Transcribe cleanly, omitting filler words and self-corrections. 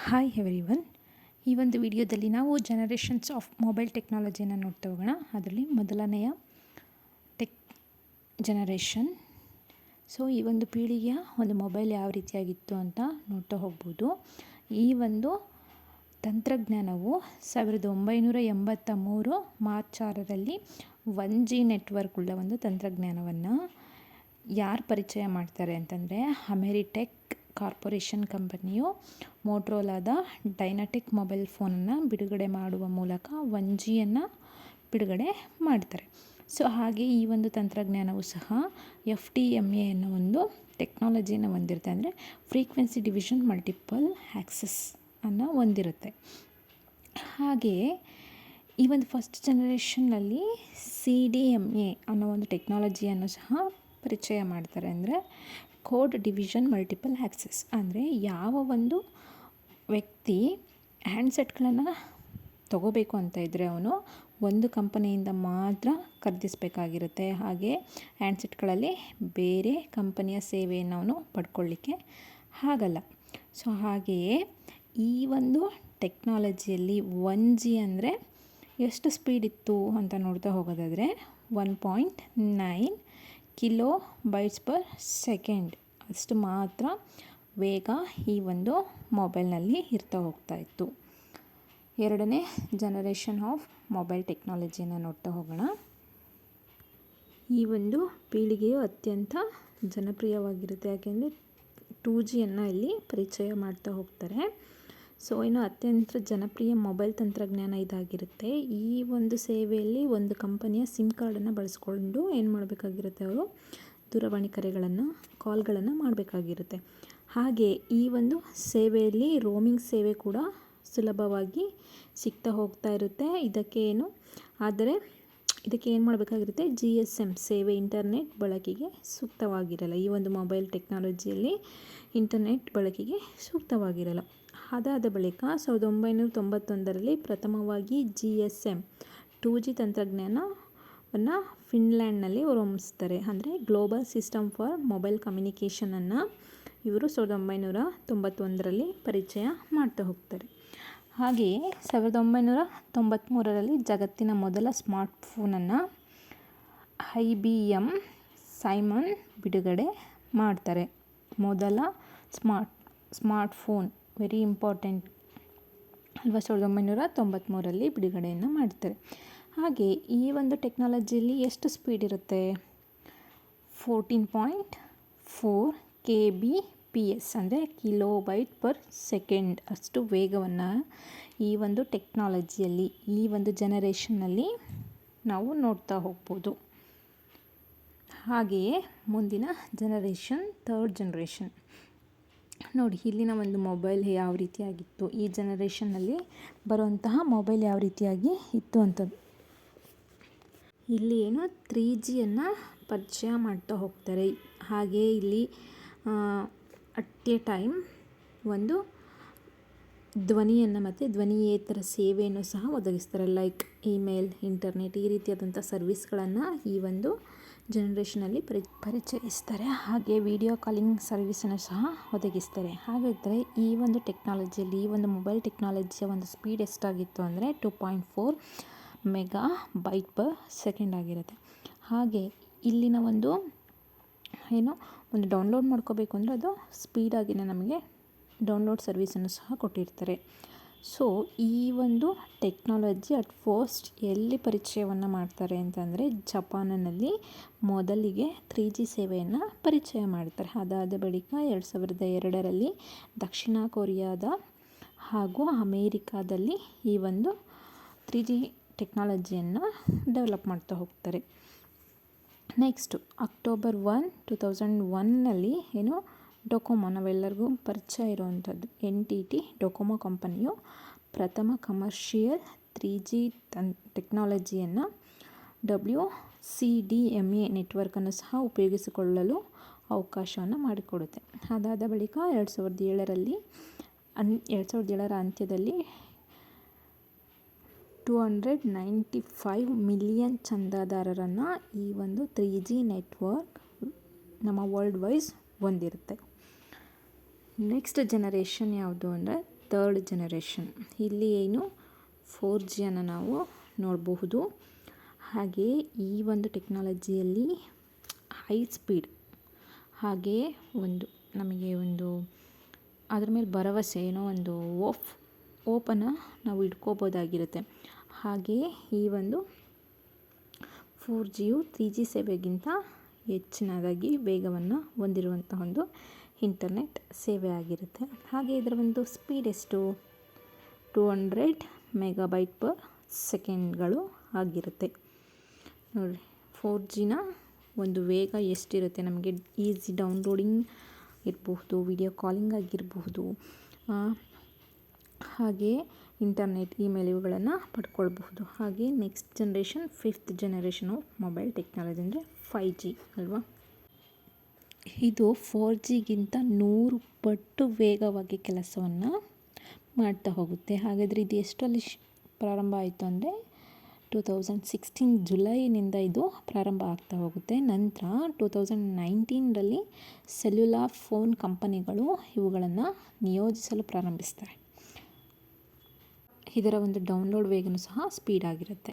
Hi everyone. ಈ ಒಂದು ವಿಡಿಯೋದಲ್ಲಿ ನಾವು ಜನರೇಷನ್ಸ್ ಆಫ್ ಮೊಬೈಲ್ ಟೆಕ್ನಾಲಜಿಯನ್ನು ನೋಡ್ತಾ ಹೋಗೋಣ. ಅದರಲ್ಲಿ ಮೊದಲನೆಯ ಟೆಕ್ ಜನರೇಷನ್. ಸೊ ಈ ಒಂದು ಪೀಳಿಗೆಯ ಒಂದು ಮೊಬೈಲ್ ಯಾವ ರೀತಿಯಾಗಿತ್ತು ಅಂತ ನೋಡ್ತಾ ಹೋಗ್ಬೋದು. ಈ ಒಂದು ತಂತ್ರಜ್ಞಾನವು 1983 ಮಾರ್ಚ್ 6ರಲ್ಲಿ 1G ನೆಟ್ವರ್ಕ್ ಉಳ್ಳ ಒಂದು ತಂತ್ರಜ್ಞಾನವನ್ನು ಯಾರು ಪರಿಚಯ ಮಾಡ್ತಾರೆ ಅಂತಂದರೆ, ಅಮೆರಿಟೆಕ್ ಕಾರ್ಪೊರೇಷನ್ ಕಂಪನಿಯು ಮೋಟ್ರೋಲಾದ ಡೈನಾಟಿಕ್ ಮೊಬೈಲ್ ಫೋನನ್ನು ಬಿಡುಗಡೆ ಮಾಡುವ ಮೂಲಕ 1Gಯನ್ನು ಬಿಡುಗಡೆ ಮಾಡ್ತಾರೆ. ಸೊ ಹಾಗೆ ಈ ಒಂದು ತಂತ್ರಜ್ಞಾನವು ಸಹ FDMA ಅನ್ನೋ ಒಂದು ಟೆಕ್ನಾಲಜಿಯನ್ನು ಹೊಂದಿರುತ್ತೆ. ಅಂದರೆ ಫ್ರೀಕ್ವೆನ್ಸಿ ಡಿವಿಷನ್ ಮಲ್ಟಿಪಲ್ ಆ್ಯಕ್ಸೆಸ್ ಅನ್ನು ಹೊಂದಿರುತ್ತೆ. ಹಾಗೆಯೇ ಈ ಒಂದು ಫಸ್ಟ್ ಜನರೇಷನ್ನಲ್ಲಿ CDMA ಅನ್ನೋ ಒಂದು ಟೆಕ್ನಾಲಜಿಯನ್ನು ಸಹ ಪರಿಚಯ ಮಾಡ್ತಾರೆ. ಅಂದರೆ ಕೋಡ್ ಡಿವಿಷನ್ ಮಲ್ಟಿಪಲ್ ಆ್ಯಕ್ಸೆಸ್. ಅಂದರೆ ಯಾವ ಒಂದು ವ್ಯಕ್ತಿ ಹ್ಯಾಂಡ್ಸೆಟ್ಗಳನ್ನು ತಗೋಬೇಕು ಅಂತ ಇದ್ದರೆ ಅವನು ಒಂದು ಕಂಪನಿಯಿಂದ ಮಾತ್ರ ಖರೀದಿಸಬೇಕಾಗಿರುತ್ತೆ. ಹಾಗೆ ಹ್ಯಾಂಡ್ಸೆಟ್ಗಳಲ್ಲಿ ಬೇರೆ ಕಂಪನಿಯ ಸೇವೆಯನ್ನು ಅವನು ಪಡ್ಕೊಳ್ಳಿಕ್ಕೆ ಆಗಲ್ಲ. ಸೊ ಹಾಗೆಯೇ ಈ ಒಂದು ಟೆಕ್ನಾಲಜಿಯಲ್ಲಿ 1G ಅಂದರೆ ಎಷ್ಟು ಸ್ಪೀಡ್ ಇತ್ತು ಅಂತ ನೋಡ್ತಾ ಹೋಗೋದಾದರೆ 1.9 ಕಿಲೋ ಬೈಟ್ಸ್ ಪರ್ ಸೆಕೆಂಡ್ ಅಷ್ಟು ಮಾತ್ರ ವೇಗ ಈ ಒಂದು ಮೊಬೈಲ್ನಲ್ಲಿ ಇರ್ತಾ ಹೋಗ್ತಾ ಇತ್ತು. ಎರಡನೇ ಜನರೇಷನ್ ಆಫ್ ಮೊಬೈಲ್ ಟೆಕ್ನಾಲಜಿಯನ್ನು ನೋಡ್ತಾ ಹೋಗೋಣ. ಈ ಒಂದು ಪೀಳಿಗೆಯು ಅತ್ಯಂತ ಜನಪ್ರಿಯವಾಗಿರುತ್ತೆ. ಯಾಕೆಂದರೆ 2Gಯನ್ನು ಇಲ್ಲಿ ಪರಿಚಯ ಮಾಡ್ತಾ ಹೋಗ್ತಾರೆ. ಸೊ ಇನ್ನು ಅತ್ಯಂತ ಜನಪ್ರಿಯ ಮೊಬೈಲ್ ತಂತ್ರಜ್ಞಾನ ಇದಾಗಿರುತ್ತೆ. ಈ ಒಂದು ಸೇವೆಯಲ್ಲಿ ಒಂದು ಕಂಪನಿಯ ಸಿಮ್ ಕಾರ್ಡನ್ನು ಬಳಸ್ಕೊಂಡು ಏನು ಮಾಡಬೇಕಾಗಿರುತ್ತೆ, ಅವರು ದೂರವಾಣಿ ಕಾಲ್ಗಳನ್ನು ಮಾಡಬೇಕಾಗಿರುತ್ತೆ. ಹಾಗೆ ಈ ಒಂದು ಸೇವೆಯಲ್ಲಿ ರೋಮಿಂಗ್ ಸೇವೆ ಕೂಡ ಸುಲಭವಾಗಿ ಸಿಗ್ತಾ ಹೋಗ್ತಾ ಇರುತ್ತೆ. ಇದಕ್ಕೆ ಏನು ಮಾಡಬೇಕಾಗಿರುತ್ತೆ, GSM ಸೇವೆ ಇಂಟರ್ನೆಟ್ ಬಳಕೆಗೆ ಸೂಕ್ತವಾಗಿರಲ್ಲ. ಈ ಒಂದು ಮೊಬೈಲ್ ಟೆಕ್ನಾಲಜಿಯಲ್ಲಿ ಇಂಟರ್ನೆಟ್ ಬಳಕೆಗೆ ಸೂಕ್ತವಾಗಿರಲ್ಲ. ಅದಾದ ಬಳಿಕ 1991ರಲ್ಲಿ ಪ್ರಥಮವಾಗಿ GSM 2G ತಂತ್ರಜ್ಞಾನವನ್ನು ಫಿನ್ಲ್ಯಾಂಡ್ನಲ್ಲಿ ಹೊರಹೊಮ್ಮಿಸ್ತಾರೆ. ಅಂದರೆ ಗ್ಲೋಬಲ್ ಸಿಸ್ಟಮ್ ಫಾರ್ ಮೊಬೈಲ್ ಕಮ್ಯುನಿಕೇಷನನ್ನು ಇವರು 1991ರಲ್ಲಿ ಪರಿಚಯ ಮಾಡ್ತಾ ಹೋಗ್ತಾರೆ. ಹಾಗೆಯೇ 1993ರಲ್ಲಿ ಜಗತ್ತಿನ ಮೊದಲ ಸ್ಮಾರ್ಟ್ಫೋನನ್ನು IBM ಸೈಮನ್ ಬಿಡುಗಡೆ ಮಾಡ್ತಾರೆ. ಮೊದಲ ಸ್ಮಾರ್ಟ್ಫೋನ್ ವೆರಿ ಇಂಪಾರ್ಟೆಂಟ್ ಅಲ್ವಾ, 1993ರಲ್ಲಿ ಬಿಡುಗಡೆಯನ್ನು ಮಾಡ್ತಾರೆ. ಹಾಗೆ ಈ ಒಂದು ಟೆಕ್ನಾಲಜಿಯಲ್ಲಿ ಎಷ್ಟು ಸ್ಪೀಡ್ ಇರುತ್ತೆ, 14.4 kbps ಅಂದರೆ ಕಿಲೋ ಬೈಟ್ ಪರ್ ಸೆಕೆಂಡ್ ಅಷ್ಟು ವೇಗವನ್ನು ಈ ಒಂದು ಟೆಕ್ನಾಲಜಿಯಲ್ಲಿ ಈ ಒಂದು ಜನರೇಷನ್ನಲ್ಲಿ ನಾವು ನೋಡ್ತಾ ಹೋಗ್ಬೋದು. ಹಾಗೆಯೇ ಮುಂದಿನ ಜನರೇಷನ್, ಥರ್ಡ್ ಜನರೇಷನ್ ನೋಡಿ. ಇಲ್ಲಿನ ಒಂದು ಮೊಬೈಲ್ ಯಾವ ರೀತಿಯಾಗಿತ್ತು, ಈ ಜನರೇಷನ್ನಲ್ಲಿ ಬರುವಂತಹ ಮೊಬೈಲ್ ಯಾವ ರೀತಿಯಾಗಿ ಇತ್ತು ಅಂತದ್ದು. ಇಲ್ಲಿ ಏನು 3Gಯನ್ನು ಪರಿಚಯ ಮಾಡ್ತಾ ಹೋಗ್ತಾರೆ. ಹಾಗೆ ಇಲ್ಲಿ ಅಟ್ ಎ ಟೈಮ್ ಒಂದು ಧ್ವನಿಯನ್ನು ಮತ್ತು ಧ್ವನಿಯೇತರ ಸೇವೆಯನ್ನು ಸಹ ಒದಗಿಸ್ತಾರೆ. ಲೈಕ್ ಇಮೇಲ್, ಇಂಟರ್ನೆಟ್ ಈ ರೀತಿಯಾದಂಥ ಸರ್ವಿಸ್ಗಳನ್ನು ಈ ಒಂದು ಜನರೇಷನಲ್ಲಿ ಪರಿಚಯಿಸ್ತಾರೆ. ಹಾಗೆ ವಿಡಿಯೋ ಕಾಲಿಂಗ್ ಸರ್ವಿಸನ್ನು ಸಹ ಒದಗಿಸ್ತಾರೆ. ಹಾಗಾದರೆ ಈ ಒಂದು ಟೆಕ್ನಾಲಜಿಯಲ್ಲಿ, ಈ ಒಂದು ಮೊಬೈಲ್ ಟೆಕ್ನಾಲಜಿಯ ಒಂದು ಸ್ಪೀಡ್ ಎಷ್ಟಾಗಿತ್ತು ಅಂದರೆ 2.4 ಮೆಗಾ ಬೈಟ್ ಪರ್ ಸೆಕೆಂಡ್ ಆಗಿರುತ್ತೆ. ಹಾಗೆ ಇಲ್ಲಿನ ಒಂದು ಡೌನ್ಲೋಡ್ ಮಾಡ್ಕೋಬೇಕು ಅಂದರೆ ಅದು ಸ್ಪೀಡಾಗಿಯೇ ನಮಗೆ ಡೌನ್ಲೋಡ್ ಸರ್ವಿಸನ್ನು ಸಹ ಕೊಟ್ಟಿರ್ತಾರೆ. ಸೊ ಈ ಒಂದು ಟೆಕ್ನಾಲಜಿ ಅಟ್ ಫಸ್ಟ್ ಎಲ್ಲಿ ಪರಿಚಯವನ್ನು ಮಾಡ್ತಾರೆ ಅಂತಂದರೆ ಜಪಾನಿನಲ್ಲಿ ಮೊದಲಿಗೆ 3G ಸೇವೆಯನ್ನು ಪರಿಚಯ ಮಾಡ್ತಾರೆ. ಅದಾದ ಬಳಿಕ 2002ರಲ್ಲಿ ದಕ್ಷಿಣ ಕೊರಿಯಾದ ಹಾಗೂ ಅಮೇರಿಕಾದಲ್ಲಿ ಈ ಒಂದು 3G ಟೆಕ್ನಾಲಜಿಯನ್ನು ಡೆವಲಪ್ ಮಾಡ್ತಾ ಹೋಗ್ತಾರೆ. ನೆಕ್ಸ್ಟು ಅಕ್ಟೋಬರ್ 1, 2001ನಲ್ಲಿ ಡೊಕೊಮೊ, ನಾವೆಲ್ಲರಿಗೂ ಪರಿಚಯ ಇರುವಂಥದ್ದು NTT ಡೊಕೊಮೊ ಕಂಪನಿಯು ಪ್ರಥಮ ಕಮರ್ಷಿಯಲ್ 3G ಟೆಕ್ನಾಲಜಿಯನ್ನು WCDMA ನೆಟ್ವರ್ಕನ್ನು ಸಹ ಉಪಯೋಗಿಸಿಕೊಳ್ಳಲು ಅವಕಾಶವನ್ನು ಮಾಡಿಕೊಡುತ್ತೆ. ಅದಾದ ಬಳಿಕ 2007ರ ಅಂತ್ಯದಲ್ಲಿ 295 ಮಿಲಿಯನ್ ಚಂದಾದಾರರನ್ನು ಈ ಒಂದು 3G ನೆಟ್ವರ್ಕ್ ನಮ್ಮ ವರ್ಲ್ಡ್ ವೈಸ್ ಹೊಂದಿರುತ್ತೆ. ನೆಕ್ಸ್ಟ್ ಜನರೇಷನ್ ಯಾವುದು ಅಂದರೆ ಥರ್ಡ್ ಜನರೇಷನ್. ಇಲ್ಲಿ ಏನು 4Gಯನ್ನು ನಾವು ನೋಡಬಹುದು. ಹಾಗೆಯೇ ಈ ಒಂದು ಟೆಕ್ನಾಲಜಿಯಲ್ಲಿ ಹೈ ಸ್ಪೀಡ್, ಹಾಗೆಯೇ ನಮಗೆ ಅದ್ರ ಮೇಲೆ ಭರವಸೆ, ಏನೋ ಒಂದು ಓಪನ್ನು ನಾವು ಇಟ್ಕೋಬೋದಾಗಿರುತ್ತೆ. ಹಾಗೆಯೇ ಈ ಒಂದು 4Gಯು 3G ಸೇವೆಗಿಂತ ಹೆಚ್ಚಿನದಾಗಿ ವೇಗವನ್ನು ಹೊಂದಿರುವಂಥ ಒಂದು ಇಂಟರ್ನೆಟ್ ಸೇವೆ ಆಗಿರುತ್ತೆ. ಹಾಗೆ ಇದರ ಒಂದು ಸ್ಪೀಡ್ ಎಷ್ಟು? 200 MB/s ಆಗಿರುತ್ತೆ. ನೋಡಿ 4Gನ ಒಂದು ವೇಗ ಎಷ್ಟಿರುತ್ತೆ, ನಮಗೆ ಈಸಿ ಡೌನ್ಲೋಡಿಂಗ್ ಇರಬಹುದು, ವಿಡಿಯೋ ಕಾಲಿಂಗ್ ಆಗಿರಬಹುದು, ಹಾಗೆ ಇಂಟರ್ನೆಟ್, ಇಮೇಲ್ ಇವುಗಳನ್ನು ಪಡ್ಕೊಳ್ಬಹುದು. ಹಾಗೆ next generation, 5th generation of mobile technology ಅಂದರೆ 5G ಅಲ್ವಾ. ಇದು 4Gಗಿಂತ 100 ಪಟ್ಟು ವೇಗವಾಗಿ ಕೆಲಸವನ್ನು ಮಾಡ್ತಾ ಹೋಗುತ್ತೆ. ಹಾಗಾದರೆ ಇದು ಎಷ್ಟರಲ್ಲಿ ಪ್ರಾರಂಭ ಆಯಿತು ಅಂದರೆ 2016 ಜುಲೈನಿಂದ ಇದು ಪ್ರಾರಂಭ ಆಗ್ತಾ ಹೋಗುತ್ತೆ. ನಂತರ 2019ರಲ್ಲಿ ಸೆಲ್ಯುಲಾರ್ ಫೋನ್ ಕಂಪನಿಗಳು ಇವುಗಳನ್ನು ನಿಯೋಜಿಸಲು ಪ್ರಾರಂಭಿಸ್ತಾರೆ. ಇದರ ಒಂದು ಡೌನ್ಲೋಡ್ ವೇಗನೂ ಸಹ ಸ್ಪೀಡ್ ಆಗಿರುತ್ತೆ.